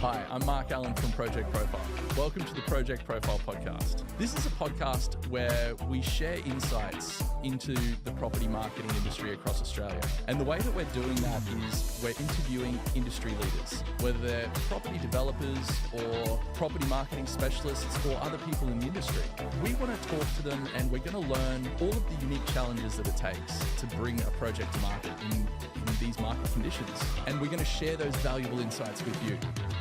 Hi, I'm Mark Allen from Project Profile. Welcome to the Project Profile podcast. This is a podcast where we share insights into the property marketing industry across Australia. And the way that we're doing that is we're interviewing industry leaders, whether they're property developers or property marketing specialists or other people in the industry. We want to talk to them and we're going to learn all of the unique challenges that it takes to bring a project to market in these market conditions. And we're going to share those valuable insights with you.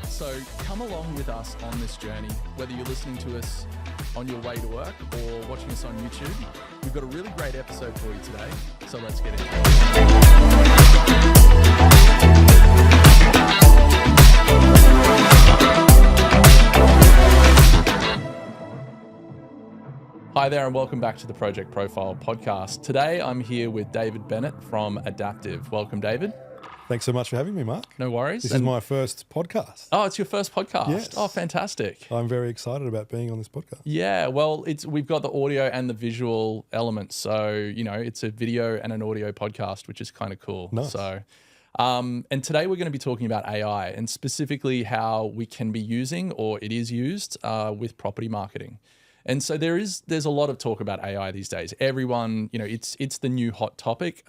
So come along with us on this journey, whether you're listening to us on your way to work or watching us on YouTube. We've got a really great episode for you today, so let's get into it. Hi there and welcome back to the Project Profile podcast. Today I'm here with David Benett from Adaptive. Welcome, David. Thanks so much for having me, Mark. No worries. This is my first podcast. Oh, it's your first podcast? Yes. Oh, fantastic. I'm very excited about being on this podcast. Yeah, well, we've got the audio and the visual elements. So, it's a video and an audio podcast, which is kind of cool. Nice. So, and today we're going to be talking about AI and specifically how we can be using or it is used with property marketing. And so there's a lot of talk about AI these days. Everyone, it's the new hot topic.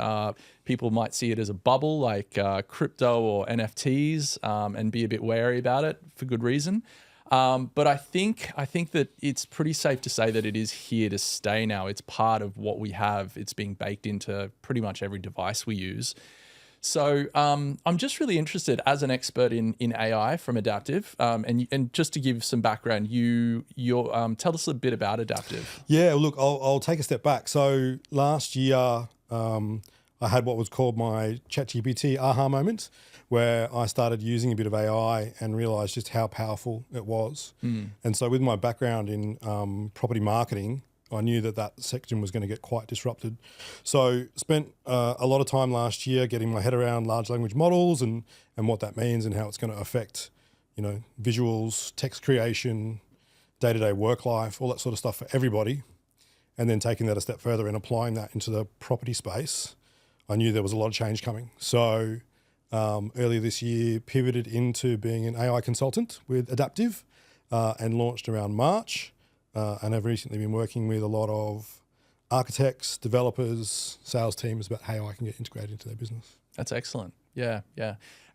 People might see it as a bubble like crypto or NFTs and be a bit wary about it for good reason. But I think that it's pretty safe to say that it is here to stay now. It's part of what we have. It's being baked into pretty much every device we use. So I'm just really interested as an expert in AI from Adaptive, and just to give some background, you tell us a bit about Adaptive. Yeah, look, I'll take a step back. So last year, I had what was called my ChatGPT aha moment, where I started using a bit of AI and realised just how powerful it was. And so with my background in property marketing, I knew that section was going to get quite disrupted. So spent a lot of time last year getting my head around large language models and what that means and how it's going to affect, visuals, text creation, day-to-day work life, all that sort of stuff for everybody. And then taking that a step further and applying that into the property space, I knew there was a lot of change coming. So earlier this year, pivoted into being an AI consultant with Adaptive and launched around March. And I've recently been working with a lot of architects, developers, sales teams about how I can get integrated into their business. That's excellent. Yeah.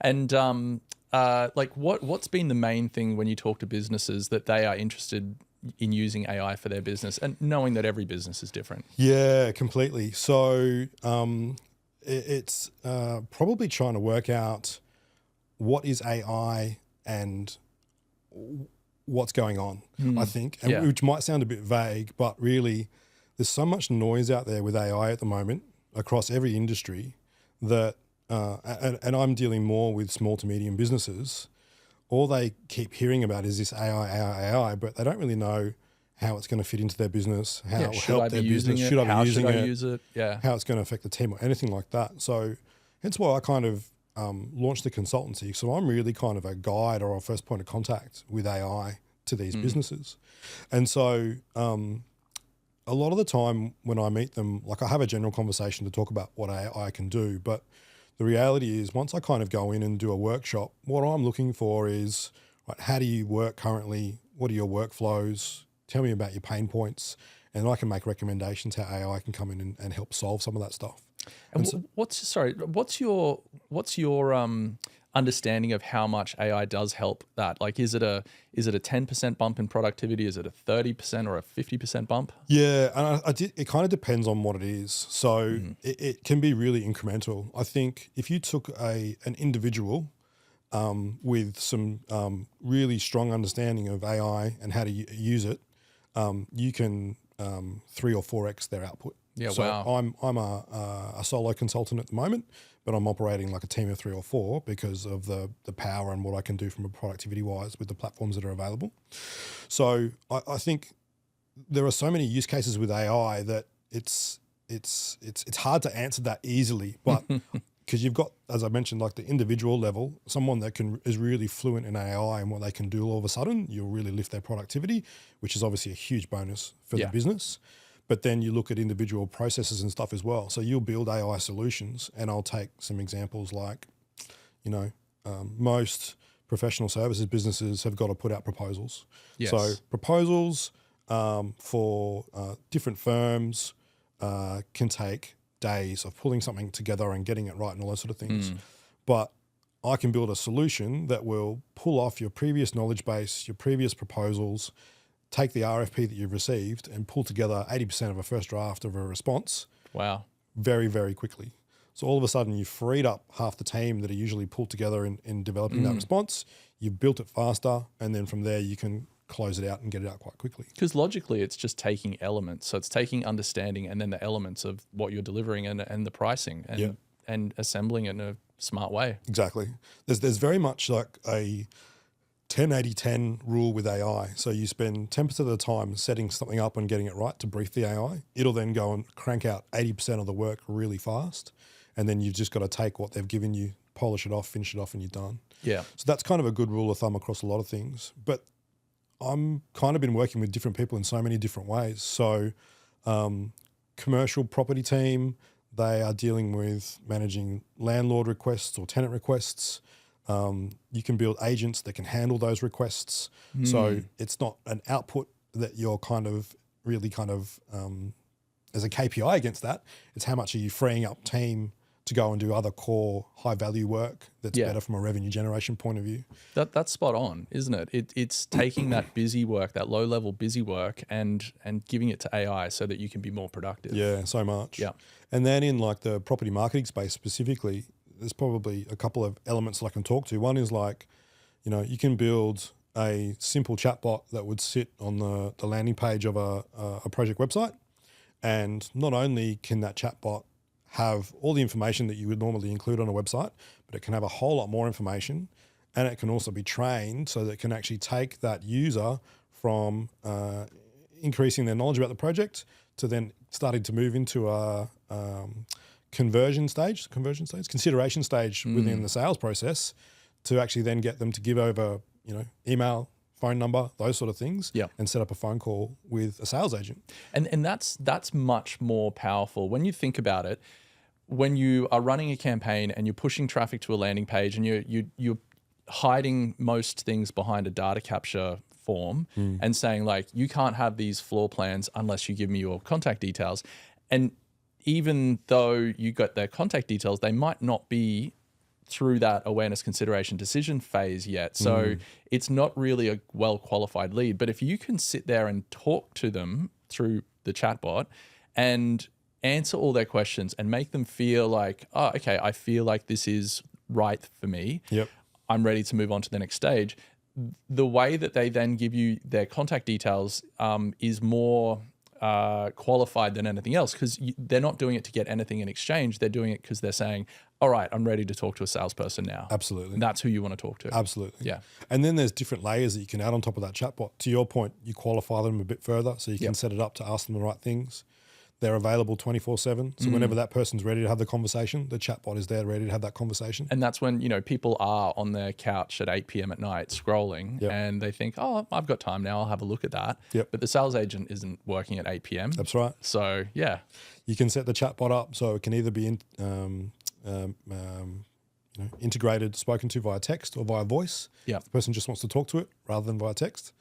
And what's been the main thing when you talk to businesses that they are interested in using AI for their business and knowing that every business is different? Yeah, completely. So it's probably trying to work out what is AI and what's going on, I think, and which might sound a bit vague, but really there's so much noise out there with AI at the moment across every industry that, and I'm dealing more with small to medium businesses, all they keep hearing about is this AI, but they don't really know how it's going to fit into their business, how it will help their business, should I be using it, how it's going to affect the team or anything like that. So hence why I kind of launched the consultancy. So I'm really kind of a guide or a first point of contact with AI to these businesses. And so a lot of the time when I meet them, like I have a general conversation to talk about what AI can do, but the reality is once I kind of go in and do a workshop, what I'm looking for is, right, how do you work currently? What are your workflows? Tell me about your pain points. And I can make recommendations how AI can come in and help solve some of that stuff. And so, what's your understanding of how much AI does help that? Like, is it a 10% bump in productivity? Is it a 30% or a 50% bump? Yeah, and it kind of depends on what it is. So it can be really incremental. I think if you took an individual with some really strong understanding of AI and how to use it, you can 3 or 4x their output. Yeah, so wow. I'm a solo consultant at the moment, but I'm operating like a team of 3 or 4 because of the power and what I can do from a productivity wise with the platforms that are available. So I think there are so many use cases with AI that it's hard to answer that easily, but because you've got, as I mentioned, like the individual level, someone that is really fluent in AI and what they can do all of a sudden, you'll really lift their productivity, which is obviously a huge bonus for the business. But then you look at individual processes and stuff as well. So you'll build AI solutions, and I'll take some examples like, most professional services businesses have got to put out proposals. Yes. So proposals for different firms can take days of pulling something together and getting it right and all those sort of things. But I can build a solution that will pull off your previous knowledge base, your previous proposals, take the RFP that you've received and pull together 80% of a first draft of a response. Wow. Very, very quickly. So all of a sudden you've freed up half the team that are usually pulled together in developing that response. You've built it faster, and then from there you can close it out and get it out quite quickly. Because logically it's just taking elements. So it's taking understanding and then the elements of what you're delivering and the pricing and assembling it in a smart way. Exactly. There's very much like a 10-80-10 rule with AI. So you spend 10% of the time setting something up and getting it right to brief the AI. It'll then go and crank out 80% of the work really fast. And then you've just got to take what they've given you, polish it off, finish it off, and you're done. Yeah. So that's kind of a good rule of thumb across a lot of things. But I'm kind of been working with different people in so many different ways. So commercial property team, they are dealing with managing landlord requests or tenant requests. You can build agents that can handle those requests. So it's not an output that you're really as a KPI against that. It's how much are you freeing up team to go and do other core high value work that's better from a revenue generation point of view. That's spot on, isn't it? It's taking that busy work, that low level busy work and giving it to AI so that you can be more productive. Yeah, so much. Yeah. And then in like the property marketing space specifically, there's probably a couple of elements that I can talk to. One is like, you can build a simple chatbot that would sit on the landing page of a project website. And not only can that chatbot have all the information that you would normally include on a website, but it can have a whole lot more information, and it can also be trained so that it can actually take that user from increasing their knowledge about the project to then starting to move into a consideration stage within the sales process to actually then get them to give over, email, phone number, those sort of things, and set up a phone call with a sales agent. And that's much more powerful when you think about it. When you are running a campaign and you're pushing traffic to a landing page and you're hiding most things behind a data capture form and saying like, you can't have these floor plans unless you give me your contact details. And even though you got their contact details, they might not be through that awareness, consideration, decision phase yet. So it's not really a well-qualified lead. But if you can sit there and talk to them through the chatbot and answer all their questions and make them feel like, oh, okay, I feel like this is right for me. Yep. I'm ready to move on to the next stage. The way that they then give you their contact details is more qualified than anything else, because they're not doing it to get anything in exchange. They're doing it because they're saying, all right, I'm ready to talk to a salesperson now. Absolutely. And that's who you want to talk to. Absolutely. Yeah. And then there's different layers that you can add on top of that chatbot. To your point, you qualify them a bit further, so you can set it up to ask them the right things. They're available 24/7. So whenever that person's ready to have the conversation, the chatbot is there ready to have that conversation. And that's when, people are on their couch at 8 p.m. at night scrolling and they think, oh, I've got time now. I'll have a look at that. Yep. But the sales agent isn't working at 8 p.m. That's right. So, yeah. You can set the chatbot up so it can either be integrated, spoken to via text or via voice. Yeah. If the person just wants to talk to it rather than via text,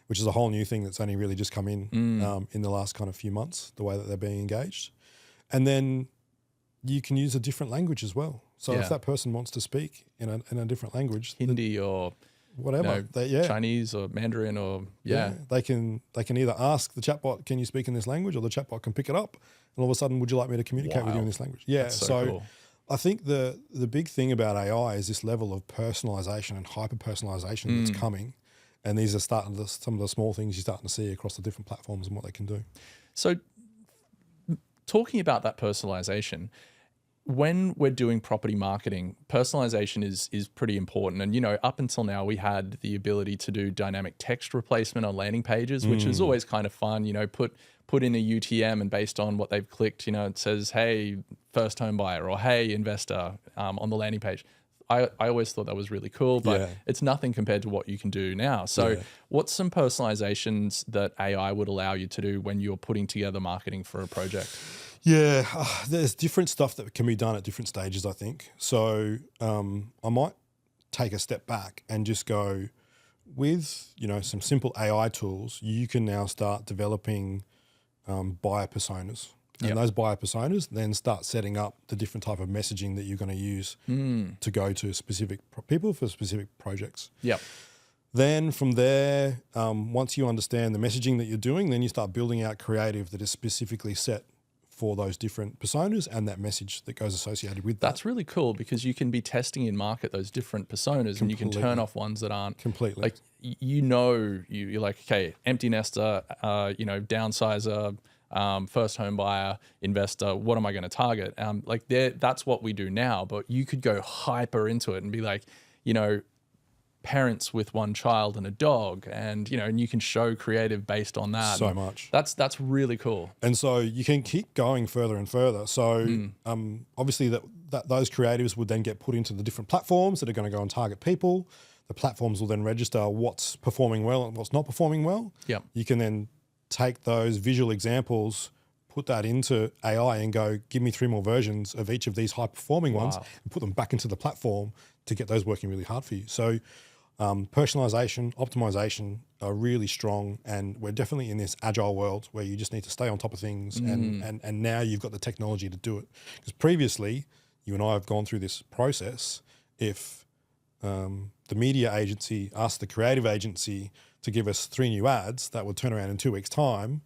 which is a whole new thing that's only really just come in the last kind of few months, the way that they're being engaged. And then you can use a different language as well. So if that person wants to speak in a different language, All or whatever, Chinese or Mandarin or they can either ask the chatbot, can you speak in this language, or the chatbot can pick it up and all of a sudden, would you like me to communicate with you in this language? Yeah. That's so cool. I think the big thing about AI is this level of personalization and hyper-personalisation that's coming. And these are some of the small things you're starting to see across the different platforms and what they can do. So talking about that personalization, when we're doing property marketing, personalization is pretty important. And, up until now, we had the ability to do dynamic text replacement on landing pages, which is always kind of fun, put in a UTM and based on what they've clicked, it says, hey, first home buyer or hey, investor on the landing page. I always thought that was really cool, but it's nothing compared to what you can do now. So what's some personalizations that AI would allow you to do when you're putting together marketing for a project? Yeah, there's different stuff that can be done at different stages, I think. So I might take a step back and just go, with, you know, some simple AI tools, you can now start developing buyer personas. And those buyer personas then start setting up the different type of messaging that you're going to use to go to specific people for specific projects. Yep. Then from there, once you understand the messaging that you're doing, then you start building out creative that is specifically set for those different personas and that message that goes associated with that. That's really cool because you can be testing in market those different personas and you can turn off ones that aren't completely. Like, you're like, okay, empty nester, you know, downsizer, first home buyer, investor, what am I going to target? Like that's what we do now, but you could go hyper into it and be like, you know, parents with one child and a dog, and you know, and you can show creative based on that. So much. That's really cool. And so you can keep going further and further. So obviously that those creatives would then get put into the different platforms that are going to go and target people. The platforms will then register what's performing well and what's not performing well. Yeah. You can then take those visual examples, put that into AI and go, give me 3 more versions of each of these high performing ones and put them back into the platform to get those working really hard for you. So personalization, optimization are really strong, and we're definitely in this agile world where you just need to stay on top of things and now you've got the technology to do it. Because previously, you and I have gone through this process. If the media agency asked the creative agency to give us 3 new ads, that would turn around in 2 weeks' time,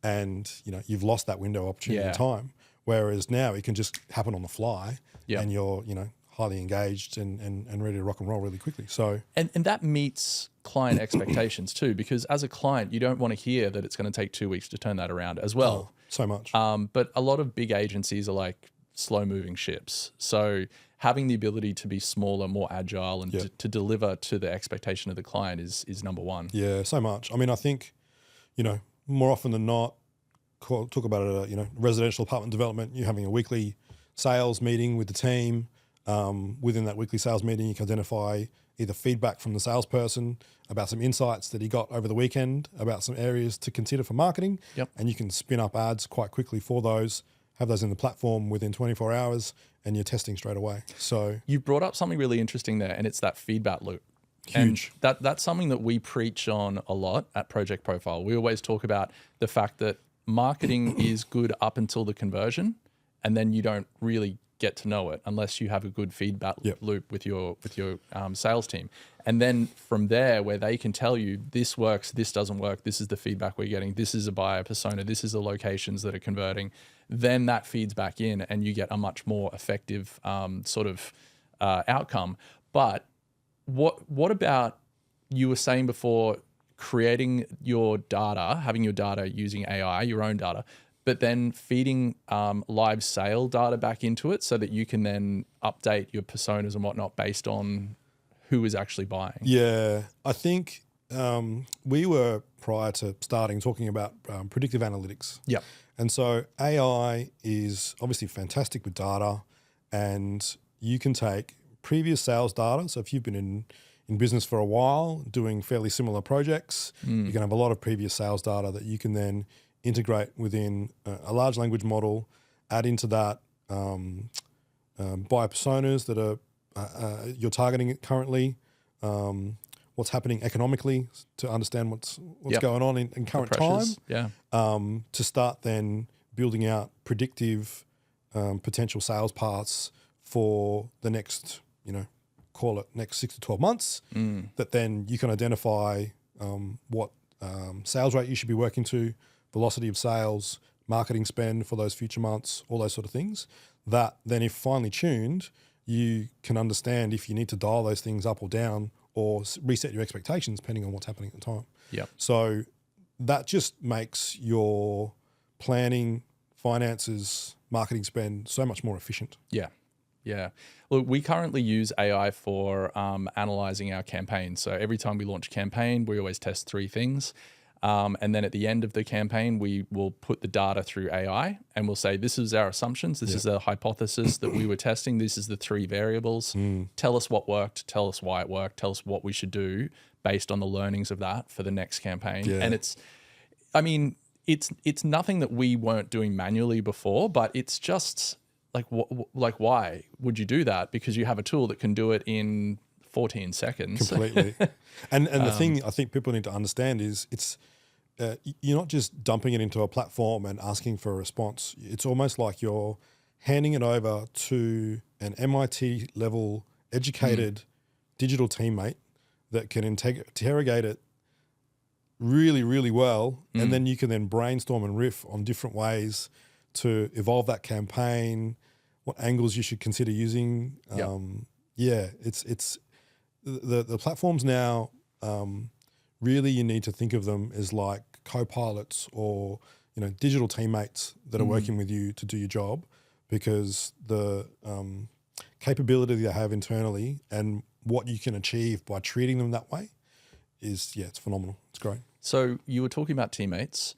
and you know, you've lost that window of opportunity and time. Whereas now it can just happen on the fly and you're, you know, highly engaged and ready to rock and roll really quickly. So and that meets client expectations too, because as a client, you don't want to hear that it's going to take 2 weeks to turn that around as well. So much. But a lot of big agencies are like slow moving ships. So having the ability to be smaller, more agile, and to deliver to the expectation of the client is number one. Yeah, so much. I mean, I think, you know, more often than not, talk about it, you know, residential apartment development, you're having a weekly sales meeting with the team. Within that weekly sales meeting, you can identify either feedback from the salesperson about some insights that he got over the weekend about some areas to consider for marketing. And you can spin up ads quite quickly for those, have those in the platform within 24 hours, and you're testing straight away. So you brought up something really interesting there, and it's that feedback loop. Huge. And that's something that we preach on a lot at Project Profile. We always talk about the fact that marketing is good up until the conversion, and then you don't really get to know it unless you have a good feedback loop with your sales team. And then from there, where they can tell you this works, this doesn't work, this is the feedback we're getting, this is a buyer persona, this is the locations that are converting, then that feeds back in and you get a much more effective sort of outcome. But what about, you were saying before, creating your data, having your data using AI, your own data, but then feeding live sale data back into it so that you can then update your personas and whatnot based on who is actually buying? Yeah, I think we were, prior to starting, talking about predictive analytics. Yeah. And so AI is obviously fantastic with data, and you can take previous sales data. So if you've been in business for a while doing fairly similar projects, you can have a lot of previous sales data that you can then integrate within a large language model, add into that buyer personas that are you're targeting currently, what's happening economically to understand what's going on in current time, to start then building out predictive potential sales paths for the next, you know, call it next 6 to 12 months, that then you can identify what sales rate you should be working to, velocity of sales, marketing spend for those future months, all those sort of things, that then if finely tuned, you can understand if you need to dial those things up or down or reset your expectations depending on what's happening at the time. Yeah. So that just makes your planning, finances, marketing spend so much more efficient. Yeah. Yeah. Look, we currently use AI for analyzing our campaigns. So every time we launch a campaign, we always test 3 things. And then at the end of the campaign, we will put the data through AI and we'll say, this is our assumptions. This is the hypothesis that we were testing. This is the 3 variables. Tell us what worked. Tell us why it worked. Tell us what we should do based on the learnings of that for the next campaign. Yeah. And it's nothing that we weren't doing manually before, but it's just like why would you do that? Because you have a tool that can do it in 14 seconds. Completely. And the thing I think people need to understand is it's you're not just dumping it into a platform and asking for a response. It's almost like you're handing it over to an MIT level educated digital teammate that can interrogate it really, really well. And then you can then brainstorm and riff on different ways to evolve that campaign, what angles you should consider using. It's the platforms now, really you need to think of them as like co-pilots or, digital teammates that are working with you to do your job, because the capability they have internally and what you can achieve by treating them that way is, it's phenomenal. It's great. So you were talking about teammates.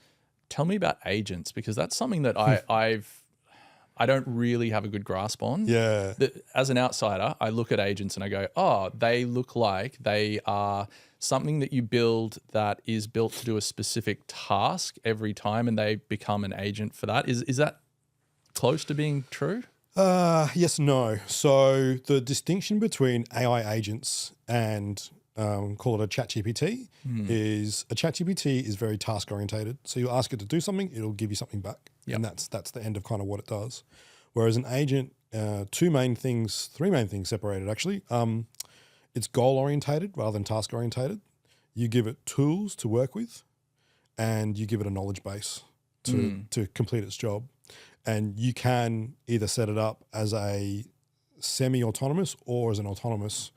Tell me about agents, because that's something that I don't really have a good grasp on. Yeah. As an outsider, I look at agents and I go, oh, they look like they are something that you build that is built to do a specific task every time, and they become an agent for that. Is that close to being true? Yes, no. So the distinction between AI agents and call it a ChatGPT is a ChatGPT is very task orientated. So you ask it to do something, it'll give you something back. Yep. And that's the end of kind of what it does. Whereas an agent, three main things separated actually. It's goal orientated rather than task orientated. You give it tools to work with, and you give it a knowledge base to complete its job. And you can either set it up as a semi-autonomous or as an autonomous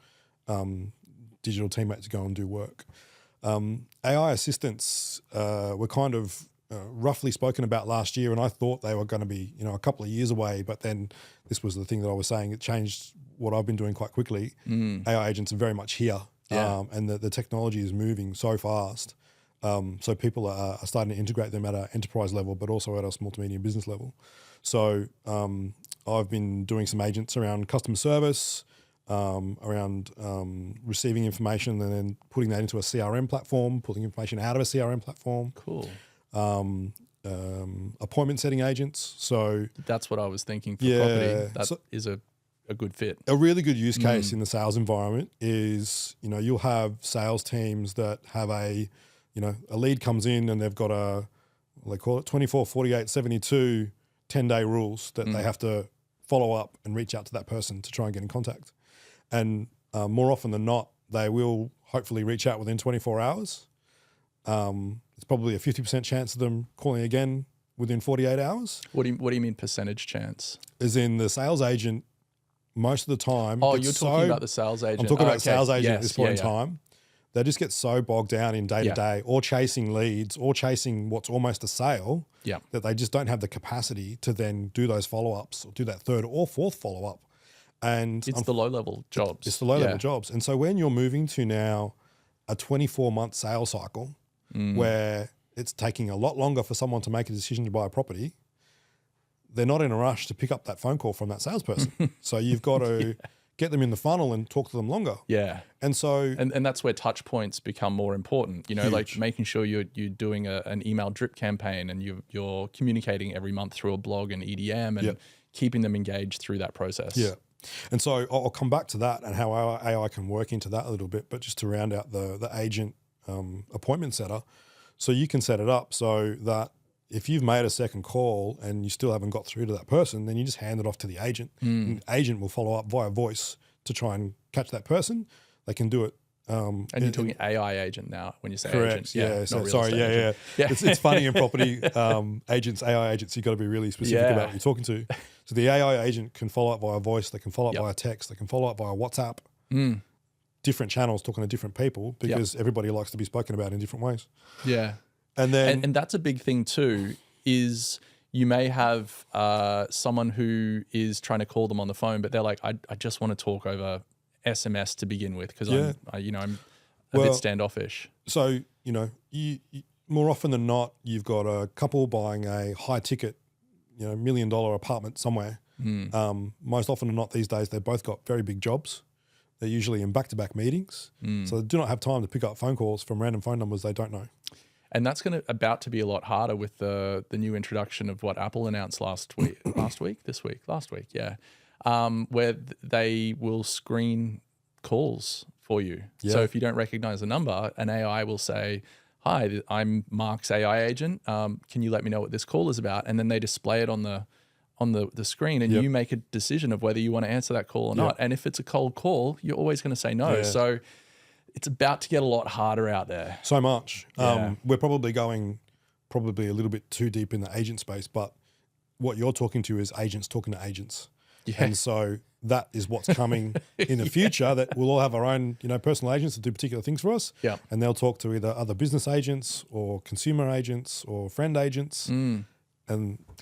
digital teammate to go and do work. AI assistants were kind of roughly spoken about last year, and I thought they were going to be, a couple of years away, but then this was the thing that I was saying, it changed what I've been doing quite quickly. AI agents are very much here, and the technology is moving so fast. So people are starting to integrate them at an enterprise level, but also at a small to medium business level. So I've been doing some agents around customer service, around receiving information and then putting that into a CRM platform, pulling information out of a CRM platform. Cool. Appointment setting agents. So that's what I was thinking for property. That is a good fit. A really good use case in the sales environment is, you'll have sales teams that have a lead comes in and they've got they call it 24, 48, 72, 10-day rules that they have to follow up and reach out to that person to try and get in contact. And more often than not, they will hopefully reach out within 24 hours. It's probably a 50% chance of them calling again within 48 hours. What do you mean percentage chance? As in the sales agent, most of the time. Oh, you're talking about the sales agent. I'm talking about sales agent at this point in time. They just get so bogged down in day to day or chasing leads or chasing what's almost a sale that they just don't have the capacity to then do those follow-ups or do that third or fourth follow-up. And it's the low-level jobs. It's the low-level jobs. And so when you're moving to now a 24-month sales cycle where it's taking a lot longer for someone to make a decision to buy a property, they're not in a rush to pick up that phone call from that salesperson. So you've got to get them in the funnel and talk to them longer. Yeah. And so... And that's where touch points become more important, huge. Like making sure you're doing an email drip campaign and you're communicating every month through a blog and EDM and keeping them engaged through that process. Yeah. And so I'll come back to that and how our AI can work into that a little bit, but just to round out the agent appointment setter. So you can set it up so that if you've made a second call and you still haven't got through to that person, then you just hand it off to the agent. And the agent will follow up via voice to try and catch that person. They can do it. And you're talking AI agent now when you say correct, agent. Yeah. So, sorry, yeah. It's funny in property, agents, AI agents, you've got to be really specific about what you're talking to. So the AI agent can follow up via voice, they can follow up via text, they can follow up via WhatsApp, different channels talking to different people because everybody likes to be spoken about in different ways. Yeah. And then... And that's a big thing too, is you may have someone who is trying to call them on the phone, but they're like, I just want to talk over SMS to begin with because I'm a bit standoffish. So, you more often than not, you've got a couple buying a high ticket, $1 million apartment somewhere. Most often than not these days, they've both got very big jobs. They're usually in back-to-back meetings. So they do not have time to pick up phone calls from random phone numbers they don't know. And that's about to be a lot harder with the new introduction of what Apple announced last week, where they will screen calls for you. Yeah. So if you don't recognize the number, an AI will say, "Hi, I'm Mark's AI agent. Can you let me know what this call is about?" And then they display it on the screen, and Yep. you make a decision of whether you want to answer that call or not. And if it's a cold call, you're always going to say no. Yeah. So it's about to get a lot harder out there. So much. Yeah. We're probably going a little bit too deep in the agent space, but what you're talking to is agents talking to agents. Yeah. And so that is what's coming in the future, that we'll all have our own, personal agents that do particular things for us. Yeah. And they'll talk to either other business agents or consumer agents or friend agents. And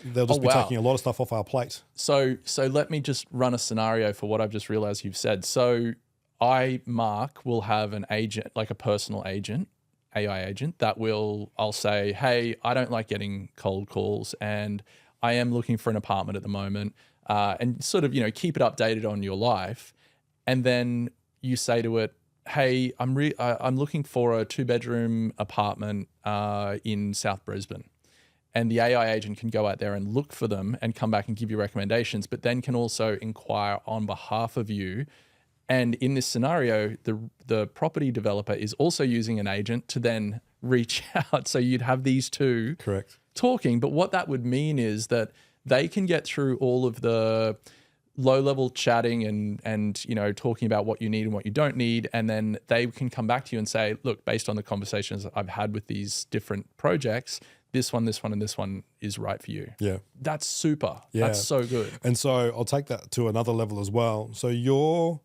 they'll just be taking a lot of stuff off our plate. So let me just run a scenario for what I've just realized you've said. So Mark, will have an agent, like a personal agent, AI agent, I'll say, "Hey, I don't like getting cold calls and I am looking for an apartment at the moment," and sort of, keep it updated on your life. And then you say to it, "Hey, I'm looking for a 2-bedroom apartment in South Brisbane." And the AI agent can go out there and look for them and come back and give you recommendations, but then can also inquire on behalf of you. And in this scenario, the property developer is also using an agent to then reach out. So you'd have these two Correct. talking. But what that would mean is that they can get through all of the low-level chatting and talking about what you need and what you don't need. And then they can come back to you and say, "Look, based on the conversations I've had with these different projects, this one, and this one is right for you." Yeah. That's super. Yeah. That's so good. And so I'll take that to another level as well. So your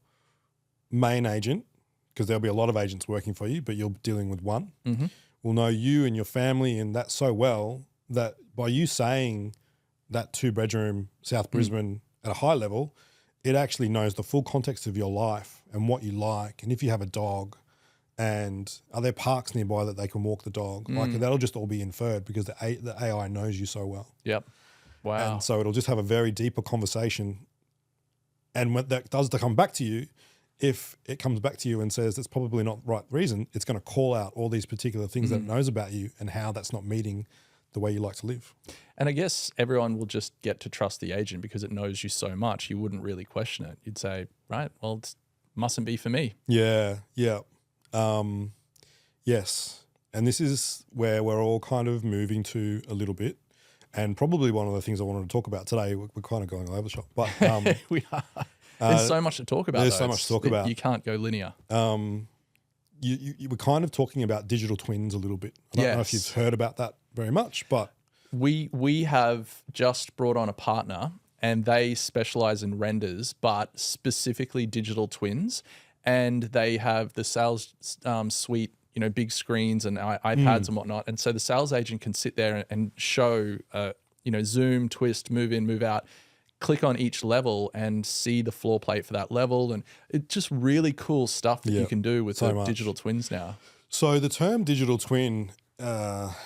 main agent, because there'll be a lot of agents working for you, but you're dealing with one, will know you and your family and that so well that by you saying that 2-bedroom South Brisbane at a high level, it actually knows the full context of your life and what you like. And if you have a dog, and are there parks nearby that they can walk the dog? Like that'll just all be inferred because the AI knows you so well. Yep. Wow. And so it'll just have a very deeper conversation. And when that does come back to you, if it comes back to you and says that's probably not the right reason, it's going to call out all these particular things that it knows about you and how that's not meeting the way you like to live. And I guess everyone will just get to trust the agent because it knows you so much. You wouldn't really question it. You'd say, right, well, it mustn't be for me. Yeah. Yes. And this is where we're all kind of moving to a little bit. And probably one of the things I wanted to talk about today, we're kind of going all over the shop, but We are. There's so much to talk about. There's so much to talk about. You can't go linear. You were kind of talking about digital twins a little bit. I don't know if you've heard about that very much, but we have just brought on a partner and they specialize in renders, but specifically digital twins. And they have the sales suite, big screens and iPads and whatnot. And so the sales agent can sit there and show, zoom, twist, move in, move out, click on each level and see the floor plate for that level. And it's just really cool stuff that you can do with the digital twins now. So the term digital twin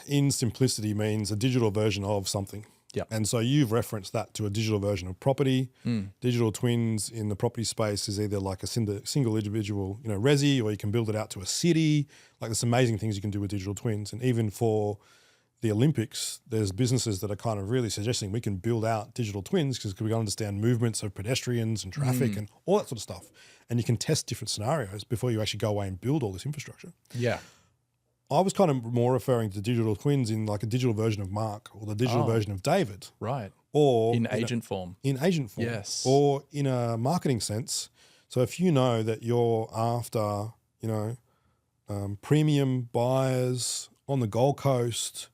in simplicity means a digital version of something. Yeah. And so you've referenced that to a digital version of property. Digital twins in the property space is either like a single individual, resi, or you can build it out to a city. Like there's amazing things you can do with digital twins. And even for the Olympics, there's businesses that are kind of really suggesting we can build out digital twins because we can understand movements of pedestrians and traffic and all that sort of stuff. And you can test different scenarios before you actually go away and build all this infrastructure. Yeah. I was kind of more referring to digital twins in like a digital version of Mark or the digital version of David. Right. Or in agent form. In agent form. Yes. Or in a marketing sense. So if you know that you're after, premium buyers on the Gold Coast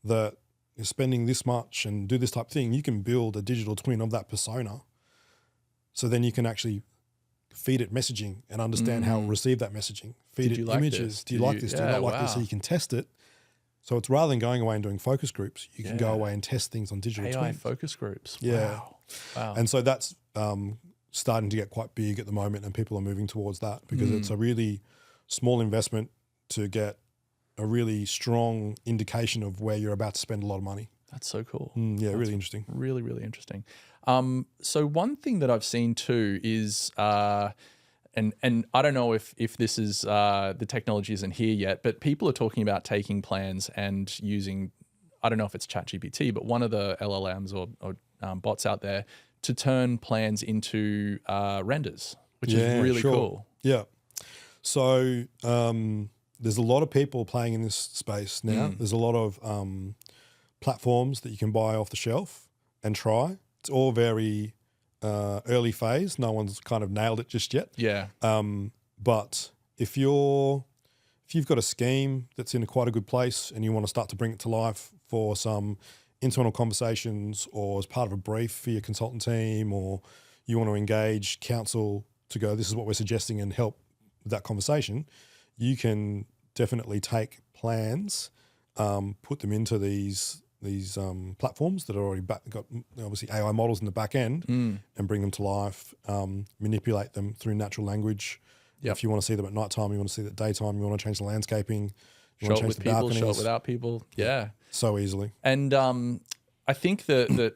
that is spending this much and do this type of thing, you can build a digital twin of that persona. So then you can actually feed it messaging and understand how it will receive that messaging. Feed it images. Do you like this? Do you not like this? So you can test it. So it's rather than going away and doing focus groups, you can go away and test things on digital AI twins. focus groups. Yeah. Wow. And so that's starting to get quite big at the moment and people are moving towards that because it's a really small investment to get a really strong indication of where you're about to spend a lot of money. That's so cool. Yeah, really interesting. Really, really interesting. So one thing that I've seen too is, and I don't know if this is, the technology isn't here yet, but people are talking about taking plans and using, I don't know if it's ChatGPT, but one of the LLMs or bots out there to turn plans into renders. which is really cool. Yeah. So there's a lot of people playing in this space now. There's a lot of platforms that you can buy off the shelf and try. It's all very early phase. No one's kind of nailed it just yet. Yeah. But if you've got a scheme that's in quite a good place and you want to start to bring it to life for some internal conversations or as part of a brief for your consultant team, or you want to engage counsel to go, this is what we're suggesting, and help with that conversation, you can definitely take plans, put them into these platforms that are already got obviously AI models in the back end, and bring them to life, manipulate them through natural language. Yep. If you want to see them at nighttime, you want to see them at daytime, you want to change the landscaping, you Show want it to change with the people, balconies. show it without people. Yeah. So easily. And I think that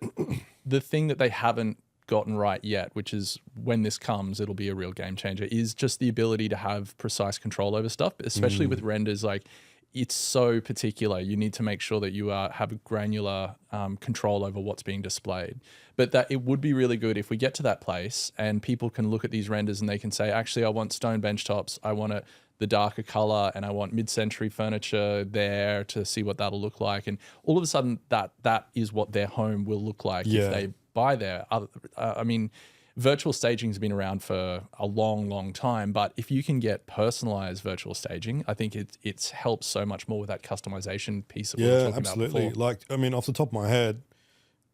the thing that they haven't gotten right yet, which is when this comes, it'll be a real game changer, is just the ability to have precise control over stuff, especially with renders. Like, it's so particular. You need to make sure that you have a granular control over what's being displayed. But that it would be really good if we get to that place and people can look at these renders and they can say, actually, I want stone bench tops. I want the darker color, and I want mid-century furniture there to see what that'll look like. And all of a sudden, that is what their home will look like if they buy there. I mean, virtual staging has been around for a long, long time, but if you can get personalized virtual staging, I think it's helps so much more with that customization piece that we were talking about before. Like, I mean, off the top of my head,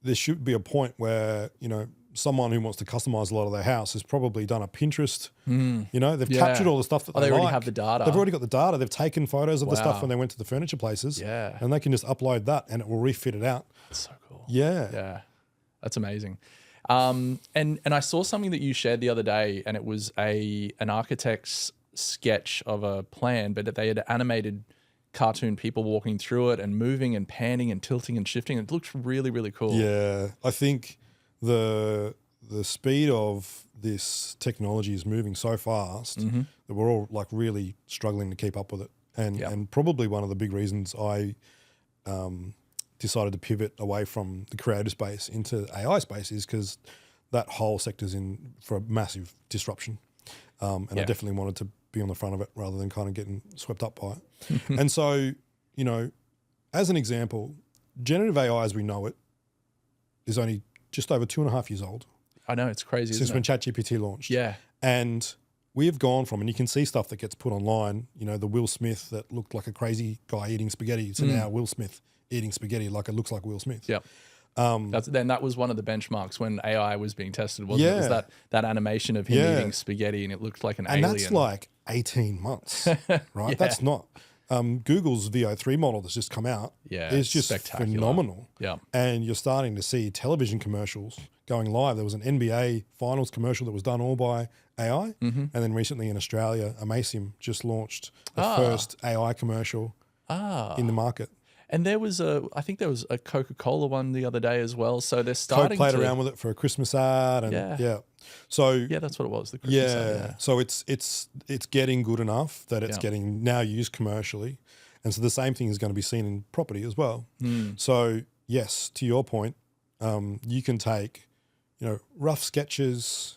there should be a point where, someone who wants to customize a lot of their house has probably done a Pinterest. They've captured all the stuff that they already like. have the data. They've already got the data. They've taken photos of the stuff when they went to the furniture places. Yeah. And they can just upload that and it will refit it out. That's so cool. Yeah. Yeah. That's amazing. And I saw something that you shared the other day, and it was an architect's sketch of a plan, but they had animated cartoon people walking through it and moving and panning and tilting and shifting. It looked really, really cool. Yeah. I think the speed of this technology is moving so fast that we're all like really struggling to keep up with it. And probably one of the big reasons I decided to pivot away from the creative space into AI space is because that whole sector's in for a massive disruption. I definitely wanted to be on the front of it rather than kind of getting swept up by it. And so, as an example, generative AI as we know it is only just over 2.5 years old. I know, it's crazy, since isn't when it? ChatGPT launched. Yeah. And we have gone from, and you can see stuff that gets put online, the Will Smith that looked like a crazy guy eating spaghetti. So now Will Smith eating spaghetti like it looks like Will Smith. Yeah. That was one of the benchmarks when AI was being tested, wasn't it? It was that animation of him eating spaghetti and it looked like an alien. And that's like 18 months, right? That's not... Google's VO3 model that's just come out is just phenomenal. Yeah. And you're starting to see television commercials going live. There was an NBA finals commercial that was done all by AI. And then recently in Australia, Amacium just launched the first AI commercial in the market. And I think there was a Coca-Cola one the other day as well. So they're starting Coke played around with it for a Christmas ad. And So that's what it was. The Christmas ad, So it's getting good enough that it's getting now used commercially. And so the same thing is going to be seen in property as well. So yes, to your point, you can take, rough sketches,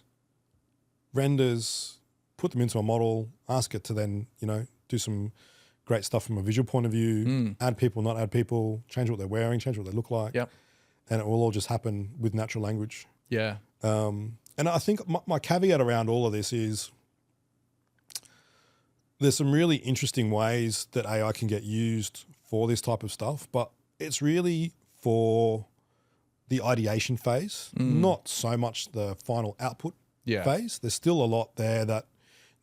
renders, put them into a model, ask it to then, do some great stuff from a visual point of view, add people, not add people, change what they're wearing, change what they look like. Yep. And it will all just happen with natural language. Yeah. And I think my caveat around all of this is there's some really interesting ways that AI can get used for this type of stuff, but it's really for the ideation phase, not so much the final output phase. There's still a lot there that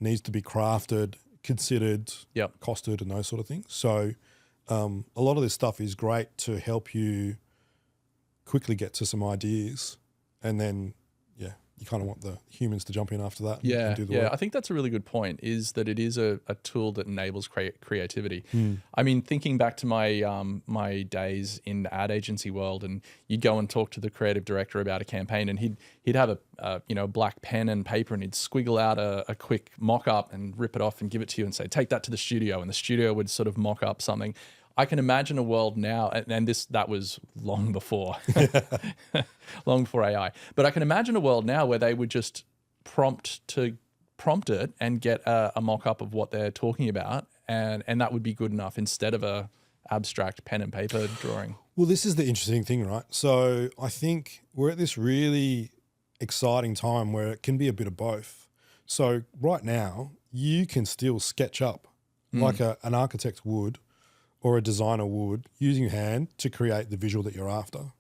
needs to be crafted, considered, costed, and those sort of things. So a lot of this stuff is great to help you quickly get to some ideas, and then you kind of want the humans to jump in after that and do the work. I think that's a really good point, is that it is a tool that enables creativity. I mean, thinking back to my my days in the ad agency world, and you'd go and talk to the creative director about a campaign, and he'd have a black pen and paper, and he'd squiggle out a quick mock-up and rip it off and give it to you and say, take that to the studio, and the studio would sort of mock up something. I can imagine a world now, and that was long before, long before AI. But I can imagine a world now where they would just prompt to prompt it and get a mock-up of what they're talking about, and that would be good enough instead of a abstract pen and paper drawing. Well, this is the interesting thing, right? So I think we're at this really exciting time where it can be a bit of both. So right now, you can still sketch up like an architect would or a designer would using your hand to create the visual that you're after.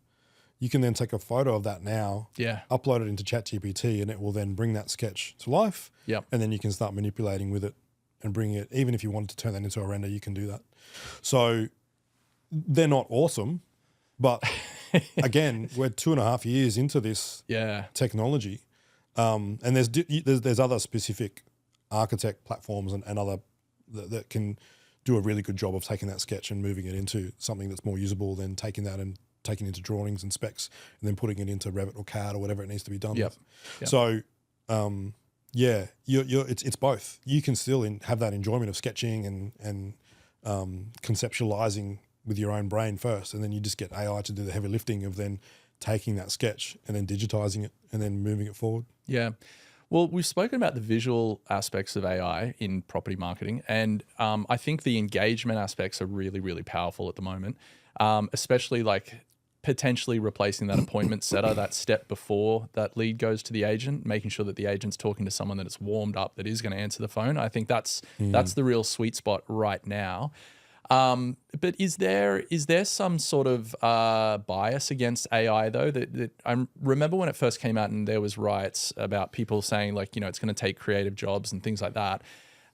You can then take a photo of that now, upload it into ChatGPT, and it will then bring that sketch to life. Yep. And then you can start manipulating with it and bring it, even if you wanted to turn that into a render, you can do that. So they're not awesome, but again, we're 2.5 years into this technology. And there's other specific architect platforms and other that can do a really good job of taking that sketch and moving it into something that's more usable than taking that and taking it into drawings and specs and then putting it into Revit or CAD or whatever it needs to be done with. So, it's both. You can still have that enjoyment of sketching and conceptualizing with your own brain first, and then you just get AI to do the heavy lifting of then taking that sketch and then digitizing it and then moving it forward. Yeah. Well, we've spoken about the visual aspects of AI in property marketing, and I think the engagement aspects are really, really powerful at the moment, especially like potentially replacing that appointment setter, that step before that lead goes to the agent, making sure that the agent's talking to someone that is warmed up, that is going to answer the phone. I think that's the real sweet spot right now. But is there some sort of bias against AI though? That I remember when it first came out and there was riots about people saying like, you know, it's going to take creative jobs and things like that.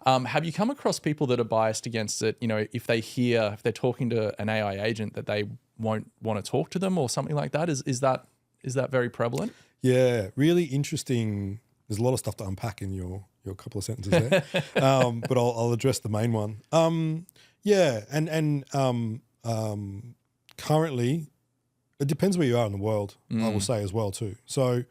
Have you come across people that are biased against it? You know, if they're talking to an AI agent that they won't want to talk to them or something like that? Is that very prevalent? Yeah, really interesting. There's a lot of stuff to unpack in your couple of sentences there, but I'll address the main one. Currently, it depends where you are in the world, I will say as well too. So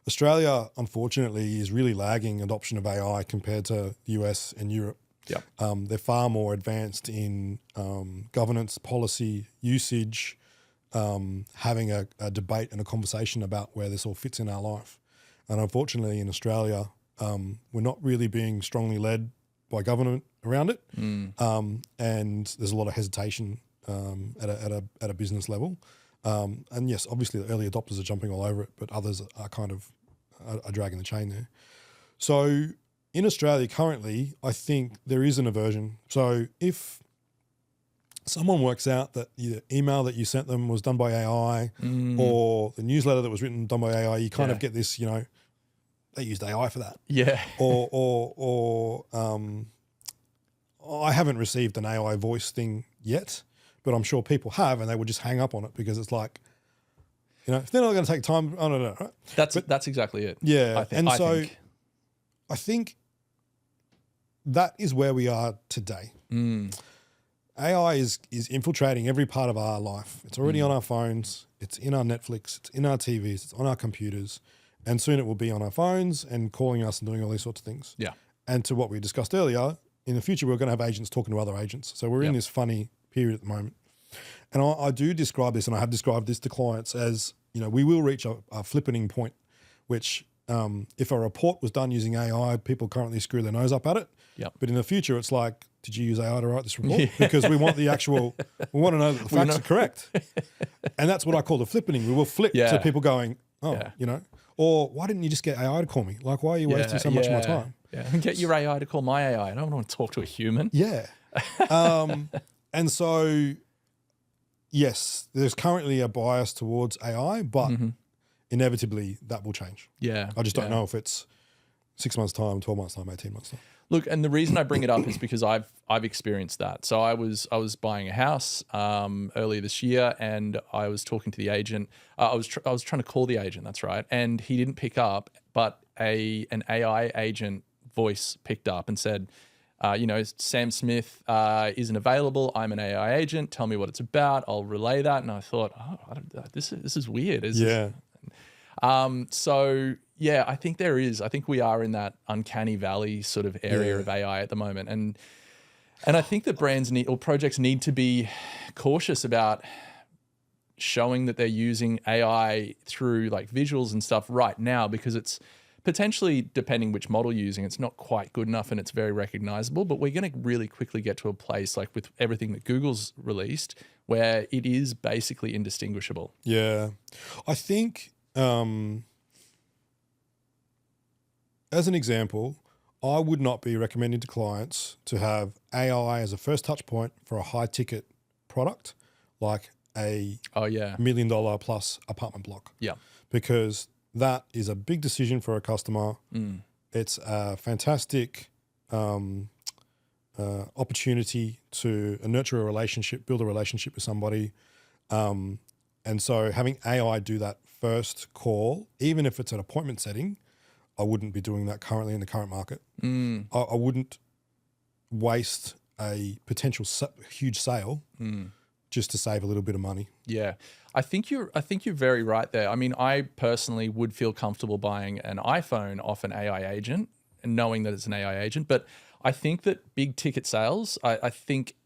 Australia, unfortunately, is really lagging adoption of AI compared to the US and Europe. Yep. They're far more advanced in governance, policy, usage, having a debate and a conversation about where this all fits in our life. And unfortunately in Australia, we're not really being strongly led by government around it. And there's a lot of hesitation at a business level. And yes, obviously the early adopters are jumping all over it, but others are kind of are dragging the chain there. So in Australia currently, I think there is an aversion. So if someone works out that the email that you sent them was done by AI or the newsletter that was written done by AI, you kind of get this, you know, they used AI for that. Yeah. Or I haven't received an AI voice thing yet, but I'm sure people have, and they would just hang up on it because it's like, you know, if they're not going to take time, I don't know. Right? That's exactly it. Yeah. I think that is where we are today. AI is infiltrating every part of our life. It's already on our phones. It's in our Netflix. It's in our TVs. It's on our computers. And soon it will be on our phones and calling us and doing all these sorts of things. Yeah. And to what we discussed earlier, in the future, we're going to have agents talking to other agents. So we're in this funny period at the moment. And I do describe this, and I have described this to clients as, you know, we will reach a flippening point, which if a report was done using AI, people currently screw their nose up at it. Yep. But in the future, it's like, did you use AI to write this report? Because we want the actual, we want to know that the facts are correct. And that's what I call the flippening. We will flip to people going, you know, or why didn't you just get AI to call me? Like, why are you wasting so much of my time? Yeah. Get your AI to call my AI. I don't want to talk to a human. Yeah. And so, yes, there's currently a bias towards AI, but inevitably that will change. Yeah. I just don't know if it's 6 months' time, 12 months' time, 18 months' time. Look, and the reason I bring it up is because I've experienced that. So I was buying a house earlier this year, and I was talking to the agent. I was trying to call the agent. That's right, and he didn't pick up. But an AI agent voice picked up and said, you know, Sam Smith isn't available. I'm an AI agent. Tell me what it's about. I'll relay that. And I thought, this is weird. So yeah, I think there is. I think we are in that uncanny valley sort of area of AI at the moment, and I think that brands need, or projects need to be cautious about showing that they're using AI through like visuals and stuff right now, because it's potentially, depending which model you're using, it's not quite good enough and it's very recognizable, but we're going to really quickly get to a place like with everything that Google's released where it is basically indistinguishable. Yeah. I think, as an example, I would not be recommending to clients to have AI as a first touch point for a high ticket product like a $1 million plus apartment block. Yeah. Because that is a big decision for a customer. It's a fantastic opportunity to nurture a relationship, build a relationship with somebody. And so having AI do that first call, even if it's an appointment setting, I wouldn't be doing that currently in the current market. I wouldn't waste a potential huge sale just to save a little bit of money. Yeah. I think you're very right there. I mean, I personally would feel comfortable buying an iPhone off an AI agent and knowing that it's an AI agent. But I think that big ticket sales, I think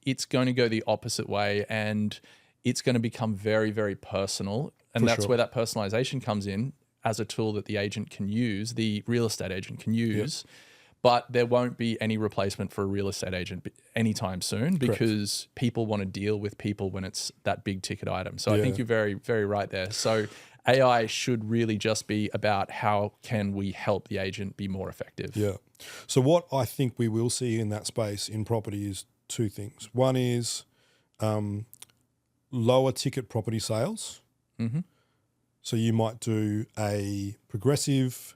it's going to go the opposite way and it's going to become very, very personal. And that's where that personalization comes in as a tool that the agent can use, the real estate agent can use. Yep. But there won't be any replacement for a real estate agent anytime soon because people want to deal with people when it's that big ticket item. So I think you're very, very right there. So AI should really just be about how can we help the agent be more effective. Yeah. So what I think we will see in that space in property is two things. One is lower ticket property sales. Mm-hmm. So you might do a progressive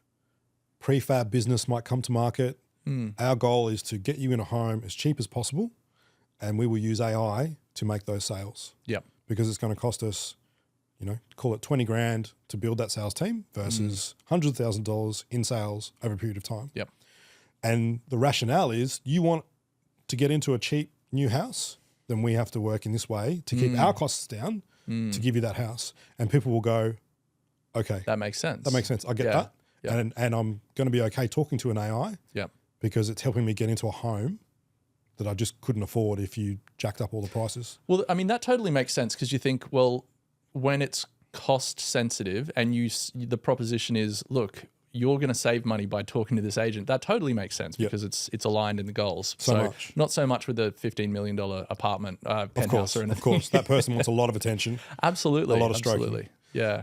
prefab business might come to market. Our goal is to get you in a home as cheap as possible, and we will use AI to make those sales. Yep. Because it's going to cost us, call it 20 grand to build that sales team versus $100,000 in sales over a period of time. Yep. And the rationale is you want to get into a cheap new house, then we have to work in this way to keep our costs down to give you that house. And people will go, okay. That makes sense. That makes sense. I get that. Yep. And I'm going to be okay talking to an AI because it's helping me get into a home that I just couldn't afford if you jacked up all the prices. Well, I mean, that totally makes sense because you think, well, when it's cost sensitive and the proposition is, look, you're going to save money by talking to this agent, that totally makes sense because it's aligned in the goals. So not so much with the $15 million apartment penthouse or anything. Of course, that person wants a lot of attention. Absolutely. A lot of stroking. Absolutely. Yeah.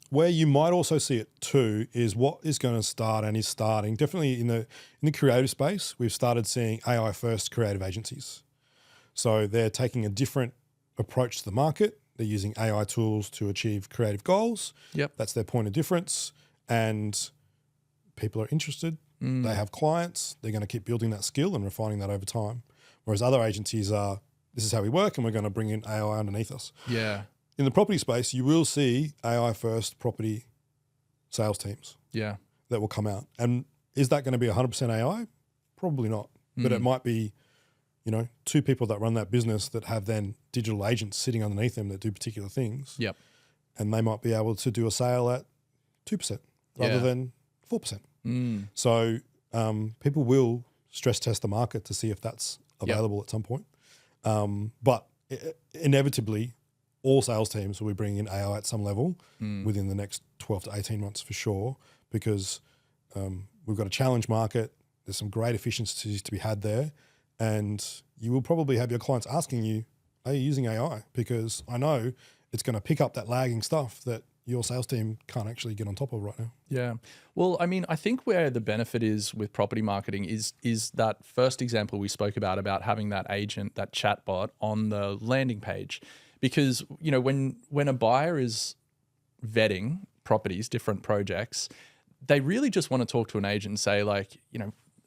Where you might also see it too is what is going to start and is starting, definitely in the creative space, we've started seeing AI first creative agencies. So they're taking a different approach to the market. They're using AI tools to achieve creative goals. Yep. That's their point of difference. And people are interested. They have clients. They're going to keep building that skill and refining that over time. Whereas other agencies are, this is how we work and we're going to bring in AI underneath us. Yeah. In the property space, you will see AI first property sales teams that will come out. And is that going to be 100% AI? Probably not. But it might be, two people that run that business that have then digital agents sitting underneath them that do particular things. Yep. And they might be able to do a sale at 2% rather than 4%. So people will stress test the market to see if that's available at some point. But inevitably, all sales teams will be bringing in AI at some level within the next 12 to 18 months for sure, because we've got a challenge market. There's some great efficiencies to be had there. And you will probably have your clients asking you, are you using AI? Because I know it's going to pick up that lagging stuff that your sales team can't actually get on top of right now. Yeah. Well, I mean, I think where the benefit is with property marketing is that first example we spoke about having that agent, that chatbot on the landing page. Because, when a buyer is vetting properties, different projects, they really just want to talk to an agent and say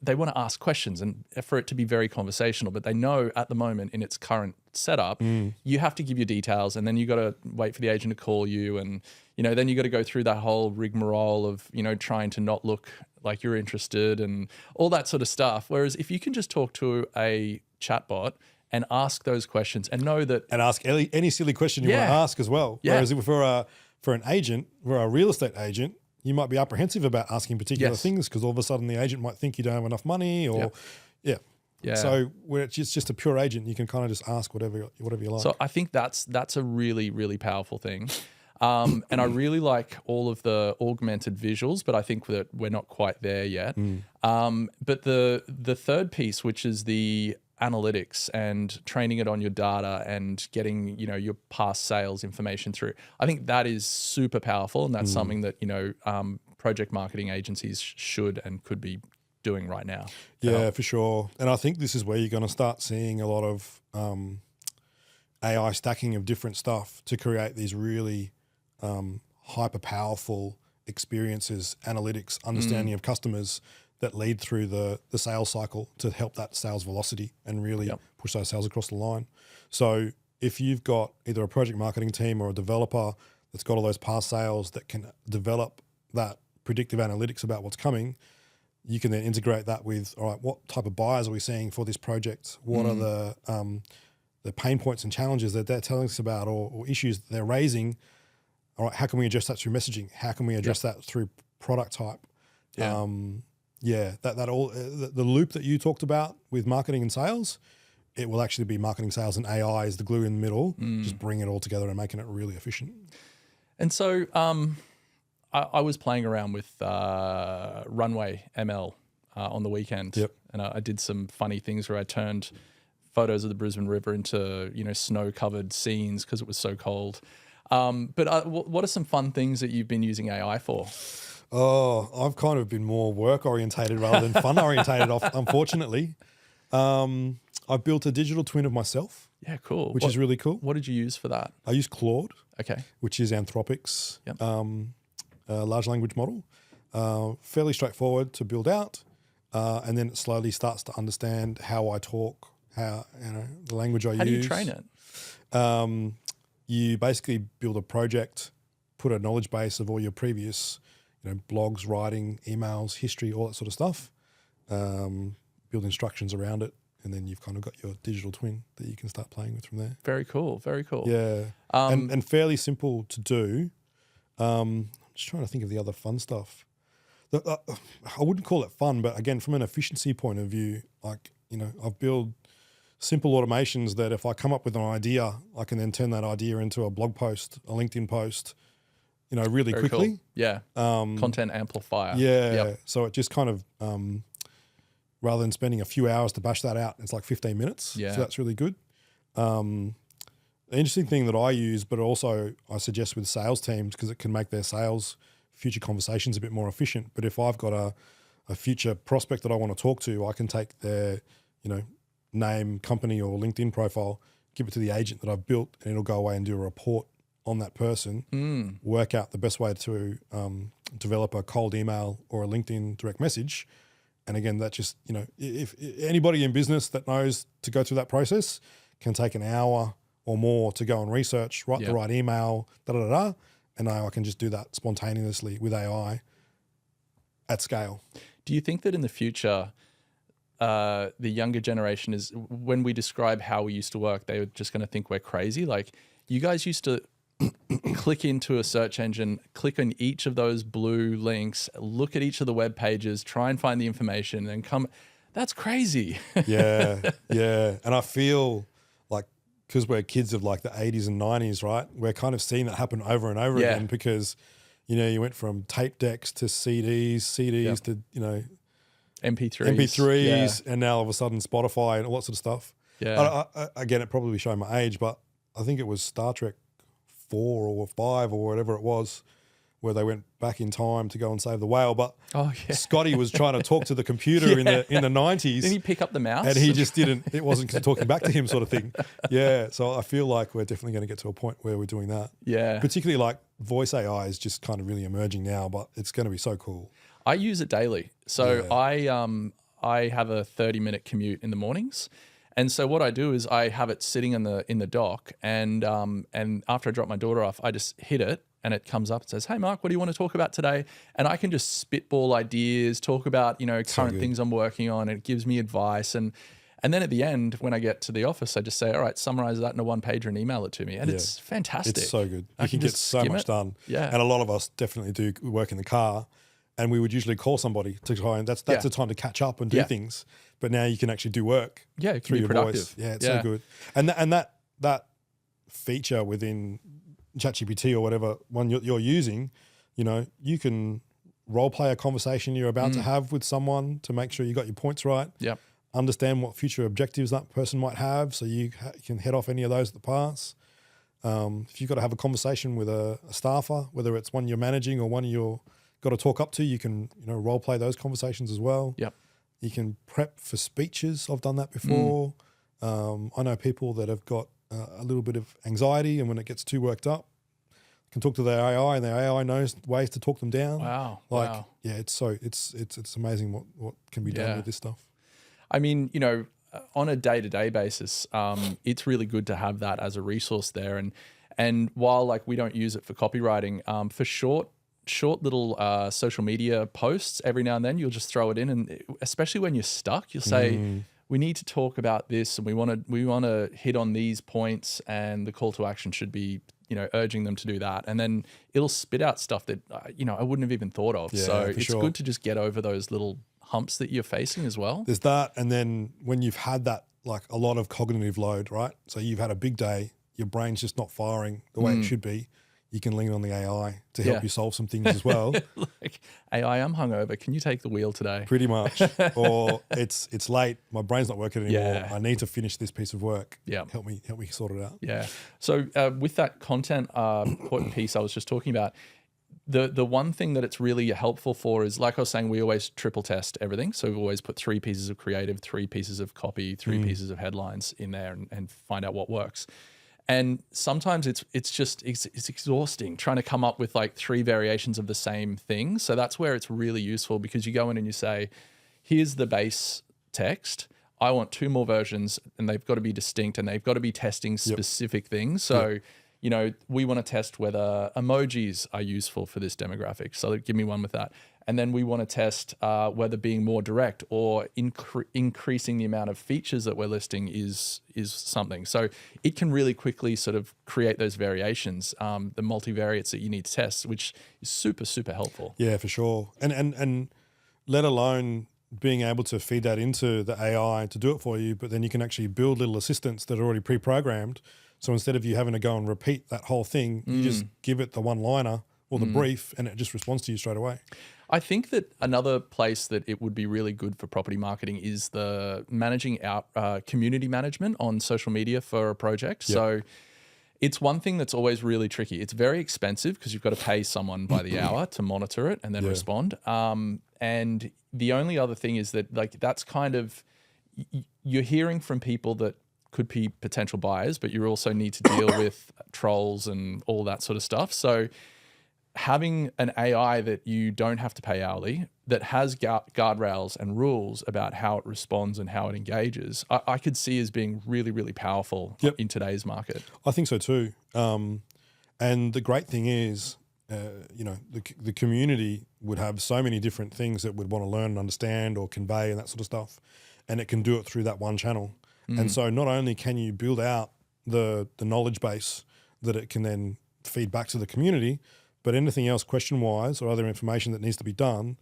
they want to ask questions and for it to be very conversational, but they know at the moment in its current setup, you have to give your details and then you got to wait for the agent to call you. And, then you got to go through that whole rigmarole of, trying to not look like you're interested and all that sort of stuff. Whereas if you can just talk to a chatbot and ask those questions and know that... And ask any silly question you want to ask as well. Yeah. Whereas if for an agent, for a real estate agent, you might be apprehensive about asking particular things because all of a sudden the agent might think you don't have enough money or... Yeah. So where it's just a pure agent, you can kind of just ask whatever you like. So I think that's a really, really powerful thing. And I really like all of the augmented visuals, but I think that we're not quite there yet. But the third piece, which is the analytics and training it on your data and getting, your past sales information through, I think that is super powerful. And that's something that, project marketing agencies should and could be doing right now. Yeah, for sure. And I think this is where you're going to start seeing a lot of AI stacking of different stuff to create these really hyper powerful experiences, analytics, understanding of customers that lead through the sales cycle to help that sales velocity and really push those sales across the line. So if you've got either a project marketing team or a developer that's got all those past sales that can develop that predictive analytics about what's coming, you can then integrate that with, all right, what type of buyers are we seeing for this project? What are the pain points and challenges that they're telling us about, or issues that they're raising? All right, how can we address that through messaging? How can we address that through product type? That all the loop that you talked about with marketing and sales, it will actually be marketing, sales, and AI is the glue in the middle. Just bring it all together and making it really efficient. And so I was playing around with Runway ML on the weekend, and I did some funny things where I turned photos of the Brisbane River into snow-covered scenes because it was so cold. But what are some fun things that you've been using AI for? Oh, I've kind of been more work-orientated rather than fun-orientated, unfortunately. I've built a digital twin of myself. Yeah, cool. Which is really cool. What did you use for that? I use Claude, okay, which is Anthropic's large language model. Fairly straightforward to build out, and then it slowly starts to understand how I talk, how the language I use. How do you train it? You basically build a project, put a knowledge base of all your previous, blogs, writing, emails, history, all that sort of stuff. Build instructions around it, and then you've kind of got your digital twin that you can start playing with from there. Very cool. Very cool. Yeah, and fairly simple to do. I'm just trying to think of the other fun stuff. I wouldn't call it fun, but again, from an efficiency point of view, I've built simple automations that if I come up with an idea, I can then turn that idea into a blog post, a LinkedIn post, really Very quickly. Cool. Yeah. Content amplifier. Yeah. Yep. So it just kind of, rather than spending a few hours to bash that out, it's like 15 minutes. Yeah. So that's really good. The interesting thing that I use, but also I suggest with sales teams, because it can make their sales future conversations a bit more efficient. But if I've got a future prospect that I want to talk to, I can take their, name, company, or LinkedIn profile, give it to the agent that I've built, and it'll go away and do a report on that person, work out the best way to develop a cold email or a LinkedIn direct message. And again, that just, if anybody in business that knows to go through that process can take an hour or more to go and research, write the right email, and now I can just do that spontaneously with AI at scale. Do you think that in the future, the younger generation is, when we describe how we used to work, they're just going to think we're crazy? Like, you guys used to click into a search engine, click on each of those blue links, look at each of the web pages, try and find the information, and come. That's crazy. Yeah. And I feel like, because we're kids of like the 80s and 90s, right? We're kind of seeing that happen over and over again, because, you went from tape decks to CDs to, MP3s, and now all of a sudden Spotify and all that sort of stuff. Yeah. Again, it probably showing my age, but I think it was Star Trek 4 or 5 or whatever it was, where they went back in time to go and save the whale. But Scotty was trying to talk to the computer in the 90s. Didn't he pick up the mouse? And he just didn't. It wasn't talking back to him, sort of thing. Yeah. So I feel like we're definitely going to get to a point where we're doing that. Yeah. Particularly like voice AI is just kind of really emerging now, but it's going to be so cool. I use it daily. So I have a 30-minute commute in the mornings. And so what I do is I have it sitting in the dock, and after I drop my daughter off, I just hit it, and it comes up and says, "Hey Mark, what do you want to talk about today?" And I can just spitball ideas, talk about current things I'm working on. It gives me advice, and then at the end, when I get to the office, I just say, "All right, summarize that in a one-pager and email it to me." And it's fantastic. It's so good. You can get so much done. Yeah. And a lot of us definitely do work in the car. And we would usually call somebody to try, and that's the time to catch up and do things. But now you can actually do work through your voice. Yeah, it's so good. And that feature within ChatGPT or whatever one you're using, you know, you can role play a conversation you're about to have with someone to make sure you got your points right. Yep. Understand what future objectives that person might have, so you can head off any of those at the pass. If you've got to have a conversation with a staffer, whether it's one you're managing or one you're got to talk up to, you can, you know, role play those conversations as well. Yep. You can prep for speeches. I've done that before. I know people that have got a little bit of anxiety, and when it gets too worked up, can talk to their AI, and their AI knows ways to talk them down. Wow. Like, wow. yeah, it's amazing what can be done with this stuff. I mean, you know, on a day-to-day basis, it's really good to have that as a resource there. And while like we don't use it for copywriting, for short little social media posts, every now and then you'll just throw it in, and especially when you're stuck, you'll say, we need to talk about this, and we want to hit on these points, and the call to action should be, you know, urging them to do that. And then it'll spit out stuff that, you know, I wouldn't have even thought of. Yeah, so it's sure. good to just get over those little humps that you're facing as well. There's that. And then when you've had that, like a lot of cognitive load, right? So you've had a big day, your brain's just not firing the way it should be. You can lean on the AI to help you solve some things as well. Like, AI, I'm hungover. Can you take the wheel today? Pretty much. Or it's late. My brain's not working anymore. Yeah. I need to finish this piece of work. Yeah. Help me sort it out. Yeah. So with that content piece I was just talking about, the one thing that it's really helpful for is, like I was saying, we always triple test everything. So we always put 3 pieces of creative, 3 pieces of copy, 3 pieces of headlines in there, and find out what works. And sometimes it's exhausting trying to come up with like 3 variations of the same thing. So that's where it's really useful, because you go in and you say, here's the base text. I want 2 more versions, and they've got to be distinct, and they've got to be testing specific things. So, you know, we want to test whether emojis are useful for this demographic. So give me one with that. And then we want to test whether being more direct or increasing the amount of features that we're listing is something. So it can really quickly sort of create those variations, the multivariates that you need to test, which is super, super helpful. Yeah, for sure. And let alone being able to feed that into the AI to do it for you, but then you can actually build little assistants that are already pre-programmed. So instead of you having to go and repeat that whole thing, you just give it the one-liner or the brief, and it just responds to you straight away. I think that another place that it would be really good for property marketing is the managing out community management on social media for a project. Yep. So it's one thing that's always really tricky. It's very expensive because you've got to pay someone by the hour to monitor it and then respond. And the only other thing is that, like, that's kind of, you're hearing from people that could be potential buyers, but you also need to deal with trolls and all that sort of stuff. So having an AI that you don't have to pay hourly, that has guardrails and rules about how it responds and how it engages, I could see as being really, really powerful in today's market. I think so too. And the great thing is, you know, the community would have so many different things that would want to learn and understand or convey and that sort of stuff. And it can do it through that one channel. And so not only can you build out the knowledge base that it can then feed back to the community, but anything else question-wise or other information that needs to be done,